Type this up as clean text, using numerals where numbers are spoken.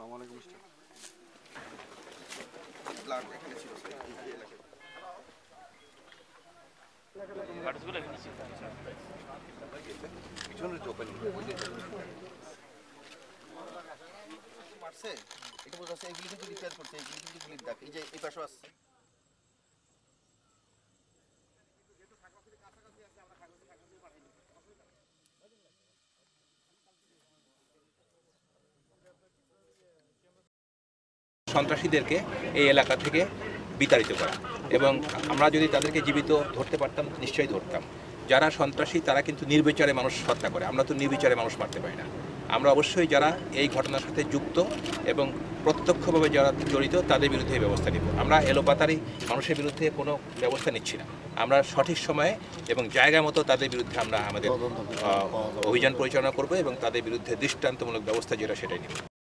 আসসালামু আলাইকুম mister. Blood এখানে ছিল স্যার, এই এলাকায়। পিছনের যে ওপেনিং মারছে, এটা বোঝা যাচ্ছে এগুলি কিন্তু রিপেয়ার করছে, এগুলি কিন্তু গুলির দাগ, এই যে এই পাশেও আসছে। সন্ত্রাসীদেরকে এই এলাকা থেকে বিতাড়িত করা, এবং আমরা যদি তাদেরকে জীবিত ধরতে পারতাম নিশ্চয়ই ধরতাম। যারা সন্ত্রাসী তারা কিন্তু নির্বিচারে মানুষ হত্যা করে, আমরা তো নির্বিচারে মানুষ মারতে পারি না। আমরা অবশ্যই যারা এই ঘটনার সাথে যুক্ত এবং প্রত্যক্ষভাবে যারা জড়িত তাদের বিরুদ্ধে ব্যবস্থা নিব। আমরা এলোপাতারি মানুষের বিরুদ্ধে কোনো ব্যবস্থা নিচ্ছি না, আমরা সঠিক সময়ে এবং জায়গা মতো তাদের বিরুদ্ধে আমরা আমাদের অভিযান পরিচালনা করব এবং তাদের বিরুদ্ধে দৃষ্টান্তমূলক ব্যবস্থা যেটা সেটাই নেব।